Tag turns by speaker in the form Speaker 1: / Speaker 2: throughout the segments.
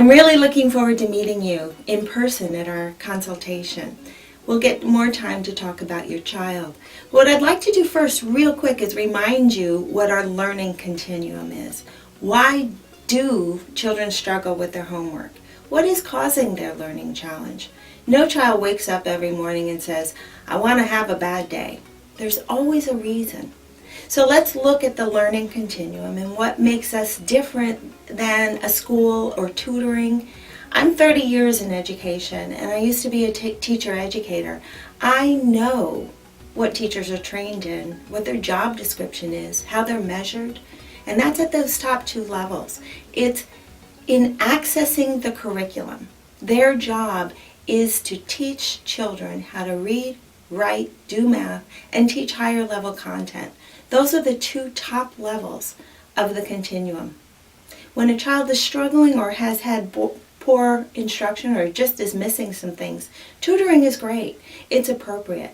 Speaker 1: I'm really looking forward to meeting you in person at our consultation. We'll get more time to talk about your child. What I'd like to do first, real quick, is remind you what our learning continuum is. Why do children struggle with their homework? What is causing their learning challenge? No child wakes up every morning and says, I want to have a bad day. There's always a reason. So let's look at the learning continuum and what makes us different than a school or tutoring. I'm 30 years in education, and I used to be a teacher educator. I know what teachers are trained in, what their job description is, how they're measured, and that's at those top two levels. It's in accessing the curriculum. Their job is to teach children how to read, write, do math, and teach higher level content. Those are the two top levels of the continuum. When a child is struggling or has had poor instruction or just is missing some things, tutoring is great. It's appropriate.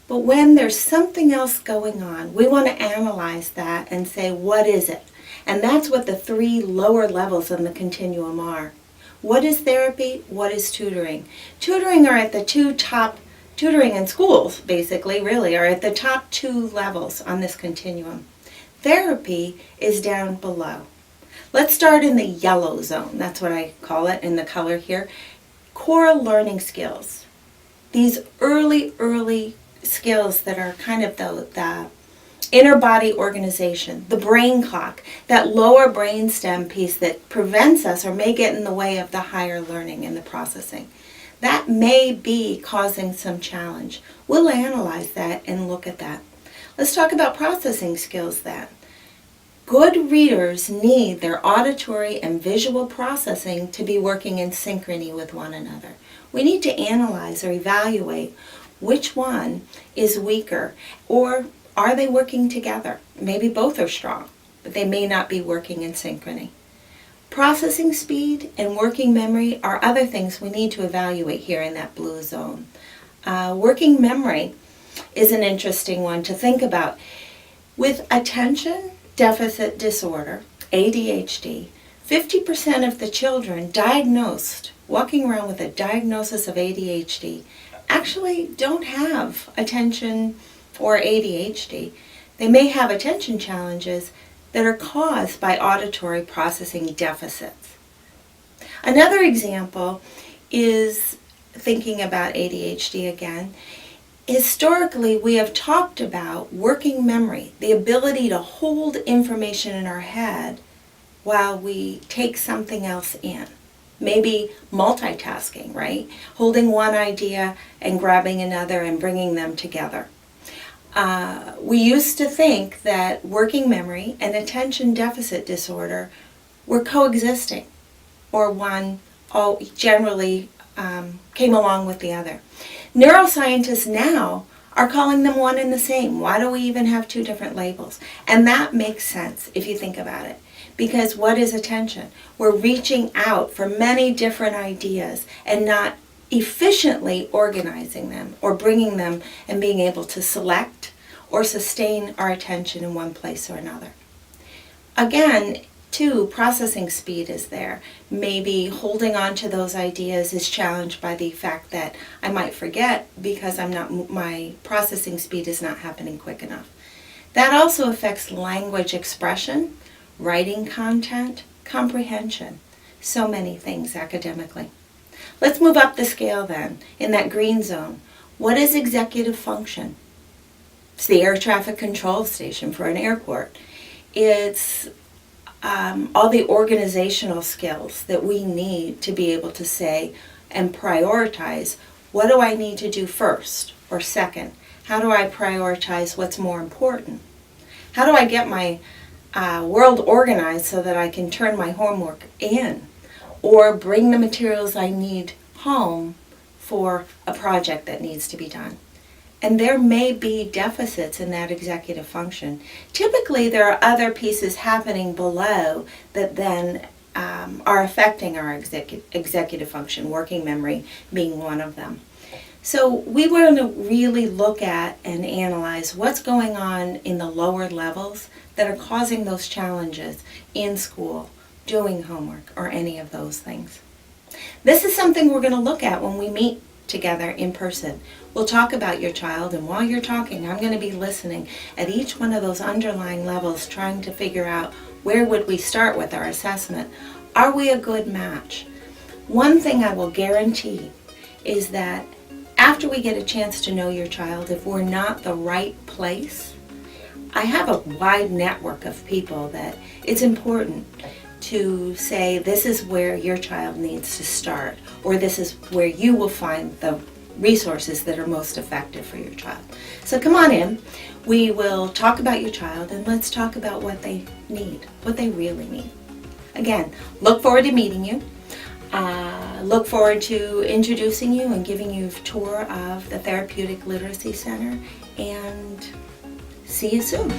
Speaker 1: But when there's something else going on, we want to analyze that and say, what is it? And that's what the three lower levels in the continuum are. What is therapy? What is tutoring? Tutoring are at the two top, tutoring and schools basically really are at the top two levels on this continuum. Therapy is down below. Let's start in the yellow zone. That's what I call it in the color here. Core learning skills. These early skills that are kind of the inner body organization, the brain clock, that lower brainstem piece that prevents us or may get in the way of the higher learning and the processing. That may be causing some challenge. We'll analyze that and look at that. Let's talk about processing skills then. Good readers need their auditory and visual processing to be working in synchrony with one another. We need to analyze or evaluate which one is weaker, or are they working together? Maybe both are strong, but they may not be working in synchrony. Processing speed and working memory are other things we need to evaluate here in that blue zone. Working memory is an interesting one to think about. With attention deficit disorder, ADHD, 50% of the children diagnosed, walking around with a diagnosis of ADHD, actually don't have attention or ADHD. They may have attention challenges that are caused by auditory processing deficits. Another example is thinking about ADHD again. Historically, we have talked about working memory, the ability to hold information in our head while we take something else in. Maybe multitasking, right? Holding one idea and grabbing another and bringing them together. We used to think that working memory and attention deficit disorder were coexisting, or one generally came along with the other. Neuroscientists now are calling them one and the same. Why do we even have two different labels? And that makes sense if you think about it. Because what is attention? We're reaching out for many different ideas and not efficiently organizing them or bringing them and being able to select or sustain our attention in one place or another. Again, too, processing speed is there. Maybe holding on to those ideas is challenged by the fact that I might forget because my processing speed is not happening quick enough. That also affects language expression, writing content, comprehension, so many things academically. Let's move up the scale then, in that green zone. What is executive function? It's the air traffic control station for an airport. It's all the organizational skills that we need to be able to say and prioritize, what do I need to do first or second? How do I prioritize what's more important? How do I get my world organized so that I can turn my homework in or bring the materials I need home for a project that needs to be done? And there may be deficits in that executive function. Typically, there are other pieces happening below that then are affecting our executive function, working memory being one of them. So we want to really look at and analyze what's going on in the lower levels that are causing those challenges in school doing homework, or any of those things. This is something we're going to look at when we meet together in person. We'll talk about your child, and while you're talking, I'm going to be listening at each one of those underlying levels, trying to figure out where would we start with our assessment. Are we a good match? One thing I will guarantee is that after we get a chance to know your child, if we're not the right place, I have a wide network of people that it's important to say this is where your child needs to start, or this is where you will find the resources that are most effective for your child. So come on in, we will talk about your child, and let's talk about what they need, what they really need. Again, look forward to meeting you. Look forward to introducing you and giving you a tour of the Therapeutic Literacy Center, and see you soon.